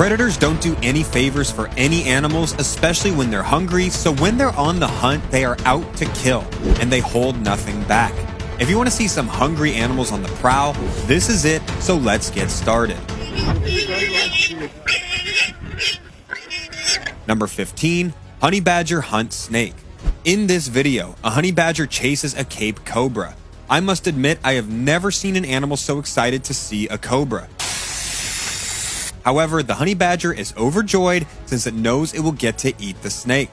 Predators don't do any favors for any animals, especially when they're hungry, so when they're on the hunt, they are out to kill, and they hold nothing back. If you want to see some hungry animals on the prowl, this is it, so let's get started. Number 15, honey badger hunts snake. In this video, a honey badger chases a Cape cobra. I must admit, I have never seen an animal so excited to see a cobra. However, the honey badger is overjoyed since it knows it will get to eat the snake.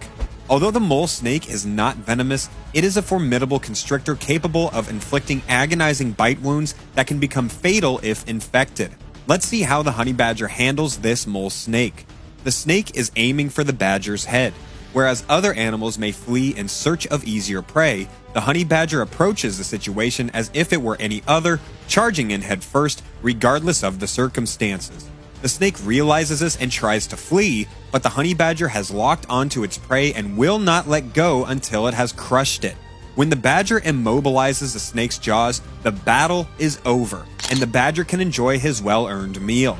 Although the mole snake is not venomous, it is a formidable constrictor capable of inflicting agonizing bite wounds that can become fatal if infected. Let's see how the honey badger handles this mole snake. The snake is aiming for the badger's head. Whereas other animals may flee in search of easier prey, the honey badger approaches the situation as if it were any other, charging in head first, regardless of the circumstances. The snake realizes this and tries to flee, but the honey badger has locked onto its prey and will not let go until it has crushed it. When the badger immobilizes the snake's jaws, the battle is over, and the badger can enjoy his well-earned meal.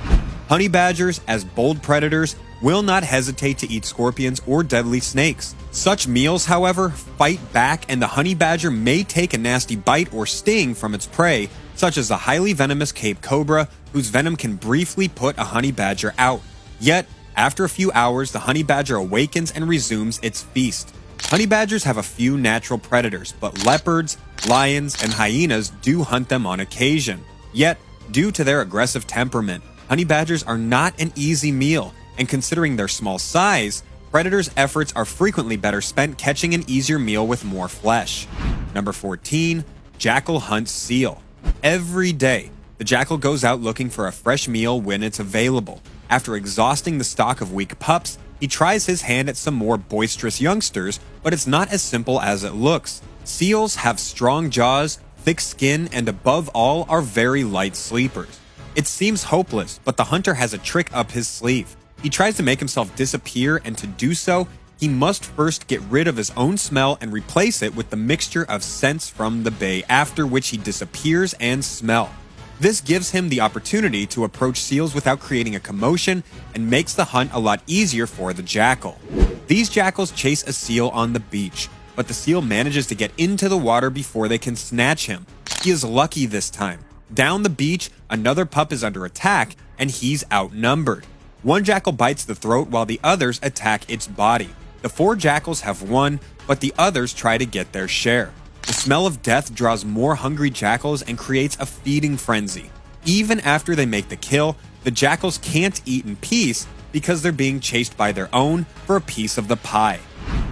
Honey badgers, as bold predators, will not hesitate to eat scorpions or deadly snakes. Such meals, however, fight back, and the honey badger may take a nasty bite or sting from its prey, such as the highly venomous Cape cobra, whose venom can briefly put a honey badger out. Yet, after a few hours, the honey badger awakens and resumes its feast. Honey badgers have a few natural predators, but leopards, lions, and hyenas do hunt them on occasion. Yet, due to their aggressive temperament, honey badgers are not an easy meal, and considering their small size, predators' efforts are frequently better spent catching an easier meal with more flesh. Number 14, jackal hunts seal. Every day, the jackal goes out looking for a fresh meal when it's available. After exhausting the stock of weak pups, he tries his hand at some more boisterous youngsters, but it's not as simple as it looks. Seals have strong jaws, thick skin, and above all, are very light sleepers. It seems hopeless, but the hunter has a trick up his sleeve. He tries to make himself disappear, and to do so, he must first get rid of his own smell and replace it with the mixture of scents from the bay, after which he disappears and smell. This gives him the opportunity to approach seals without creating a commotion and makes the hunt a lot easier for the jackal. These jackals chase a seal on the beach, but the seal manages to get into the water before they can snatch him. He is lucky this time. Down the beach, another pup is under attack, and he's outnumbered. One jackal bites the throat while the others attack its body. The 4 jackals have won, but the others try to get their share. The smell of death draws more hungry jackals and creates a feeding frenzy. Even after they make the kill, the jackals can't eat in peace because they're being chased by their own for a piece of the pie.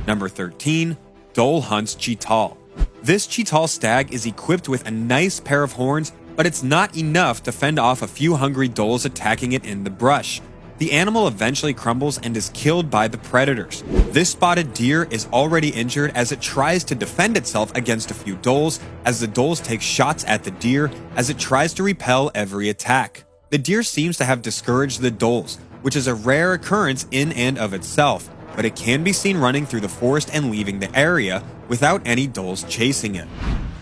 Number 13, dhole hunts chital. This chital stag is equipped with a nice pair of horns, but it's not enough to fend off a few hungry dholes attacking it in the brush. The animal eventually crumbles and is killed by the predators. This spotted deer is already injured as it tries to defend itself against a few dholes, as the dholes take shots at the deer as it tries to repel every attack. The deer seems to have discouraged the dholes, which is a rare occurrence in and of itself, but it can be seen running through the forest and leaving the area without any dholes chasing it.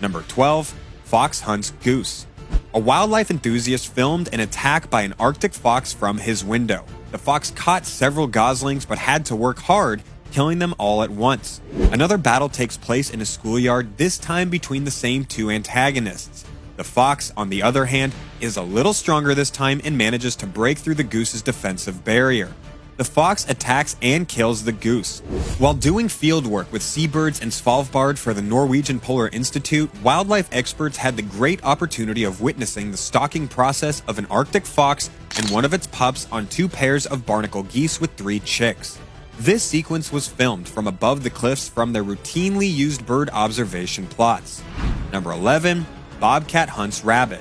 Number 12, fox hunts goose. A wildlife enthusiast filmed an attack by an Arctic fox from his window. The fox caught several goslings but had to work hard, killing them all at once. Another battle takes place in a schoolyard, this time between the same 2 antagonists. The fox, on the other hand, is a little stronger this time and manages to break through the goose's defensive barrier. The fox attacks and kills the goose. While doing field work with seabirds in Svalbard for the Norwegian Polar Institute, wildlife experts had the great opportunity of witnessing the stalking process of an Arctic fox and one of its pups on 2 pairs of barnacle geese with 3 chicks. This sequence was filmed from above the cliffs from their routinely used bird observation plots. Number 11, bobcat hunts rabbit.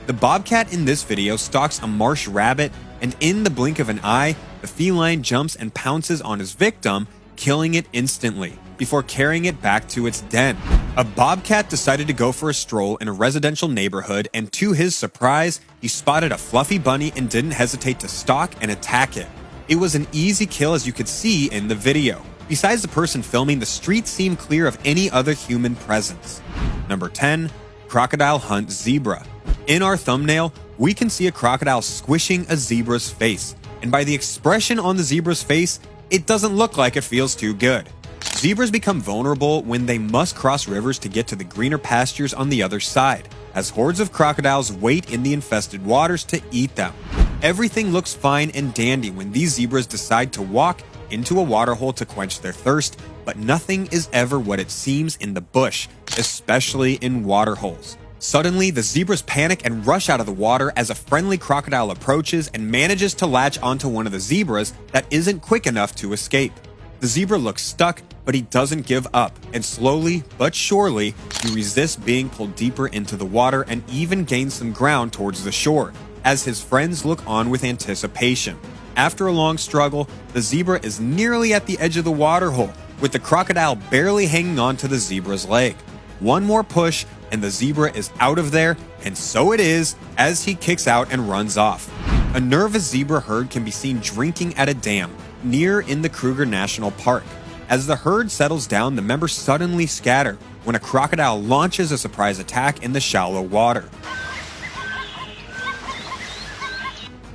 The bobcat in this video stalks a marsh rabbit, and in the blink of an eye, the feline jumps and pounces on his victim, killing it instantly, before carrying it back to its den. A bobcat decided to go for a stroll in a residential neighborhood, and to his surprise, he spotted a fluffy bunny and didn't hesitate to stalk and attack it. It was an easy kill, as you could see in the video. Besides the person filming, the street seemed clear of any other human presence. Number 10, crocodile hunt zebra. In our thumbnail, we can see a crocodile squishing a zebra's face. and by the expression on the zebra's face, it doesn't look like it feels too good. Zebras become vulnerable when they must cross rivers to get to the greener pastures on the other side, as hordes of crocodiles wait in the infested waters to eat them. Everything looks fine and dandy when these zebras decide to walk into a waterhole to quench their thirst, but nothing is ever what it seems in the bush, especially in waterholes. Suddenly, the zebras panic and rush out of the water as a friendly crocodile approaches and manages to latch onto one of the zebras that isn't quick enough to escape. The zebra looks stuck, but he doesn't give up, and slowly but surely, he resists being pulled deeper into the water and even gains some ground towards the shore, as his friends look on with anticipation. After a long struggle, the zebra is nearly at the edge of the waterhole, with the crocodile barely hanging on to the zebra's leg. One more push, and the zebra is out of there, and so it is as he kicks out and runs off. A nervous zebra herd can be seen drinking at a dam near in the Kruger National Park. As the herd settles down, the members suddenly scatter when a crocodile launches a surprise attack in the shallow water.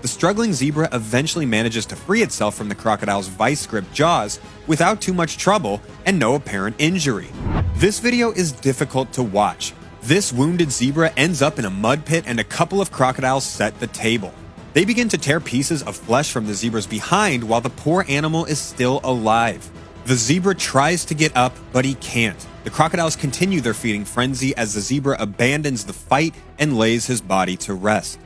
The struggling zebra eventually manages to free itself from the crocodile's vice-gripped jaws without too much trouble and no apparent injury. This video is difficult to watch. This wounded zebra ends up in a mud pit and a couple of crocodiles set the table. They begin to tear pieces of flesh from the zebra's behind while the poor animal is still alive. The zebra tries to get up, but he can't. The crocodiles continue their feeding frenzy as the zebra abandons the fight and lays his body to rest.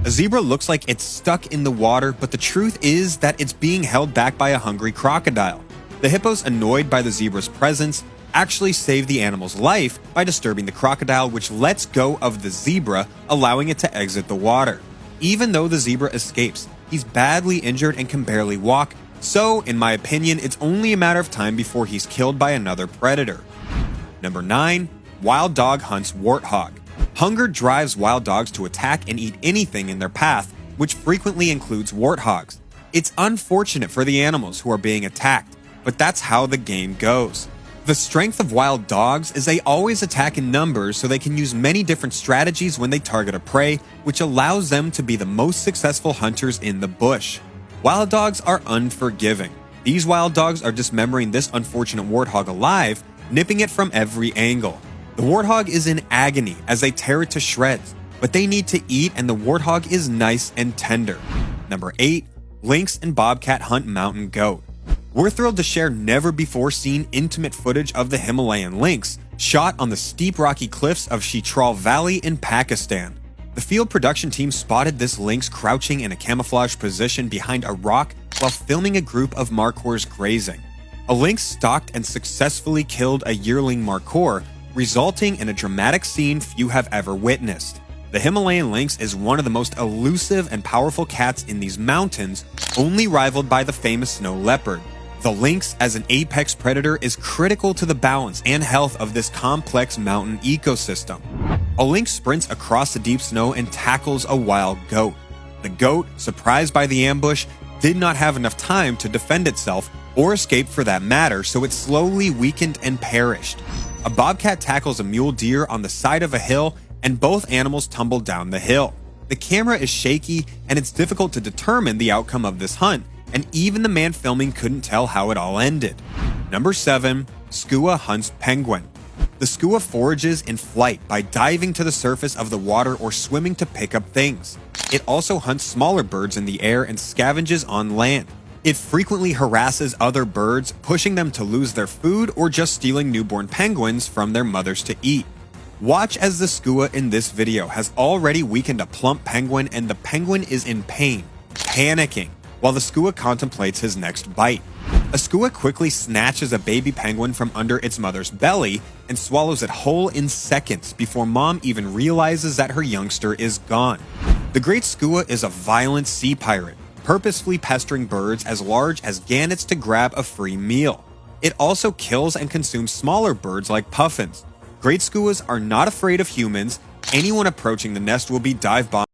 A zebra looks like it's stuck in the water, but the truth is that it's being held back by a hungry crocodile. The hippos, annoyed by the zebra's presence, actually save the animal's life by disturbing the crocodile, which lets go of the zebra, allowing it to exit the water. Even though the zebra escapes, he's badly injured and can barely walk, so in my opinion, it's only a matter of time before he's killed by another predator. Number 9. Wild dog hunts warthog. Hunger drives wild dogs to attack and eat anything in their path, which frequently includes warthogs. It's unfortunate for the animals who are being attacked, but that's how the game goes. The strength of wild dogs is they always attack in numbers, so they can use many different strategies when they target a prey, which allows them to be the most successful hunters in the bush. Wild dogs are unforgiving. These wild dogs are dismembering this unfortunate warthog alive, nipping it from every angle. The warthog is in agony as they tear it to shreds, but they need to eat and the warthog is nice and tender. Number 8. Lynx and bobcat hunt mountain goat. We're thrilled to share never-before-seen intimate footage of the Himalayan lynx, shot on the steep rocky cliffs of Chitral Valley in Pakistan. The field production team spotted this lynx crouching in a camouflage position behind a rock while filming a group of markhors grazing. A lynx stalked and successfully killed a yearling markhor, resulting in a dramatic scene few have ever witnessed. The Himalayan lynx is one of the most elusive and powerful cats in these mountains, only rivaled by the famous snow leopard. The lynx, as an apex predator, is critical to the balance and health of this complex mountain ecosystem. A lynx sprints across the deep snow and tackles a wild goat. The goat, surprised by the ambush, did not have enough time to defend itself, or escape for that matter, so it slowly weakened and perished. A bobcat tackles a mule deer on the side of a hill, and both animals tumble down the hill. The camera is shaky, and it's difficult to determine the outcome of this hunt, and even the man filming couldn't tell how it all ended. Number 7. Skua hunts penguin. The skua forages in flight by diving to the surface of the water or swimming to pick up things. It also hunts smaller birds in the air and scavenges on land. It frequently harasses other birds, pushing them to lose their food or just stealing newborn penguins from their mothers to eat. Watch as the skua in this video has already weakened a plump penguin and the penguin is in pain, panicking, while the skua contemplates his next bite. A skua quickly snatches a baby penguin from under its mother's belly and swallows it whole in seconds before mom even realizes that her youngster is gone. The great skua is a violent sea pirate, purposefully pestering birds as large as gannets to grab a free meal. It also kills and consumes smaller birds like puffins. Great skuas are not afraid of humans. Anyone approaching the nest will be dive bombed.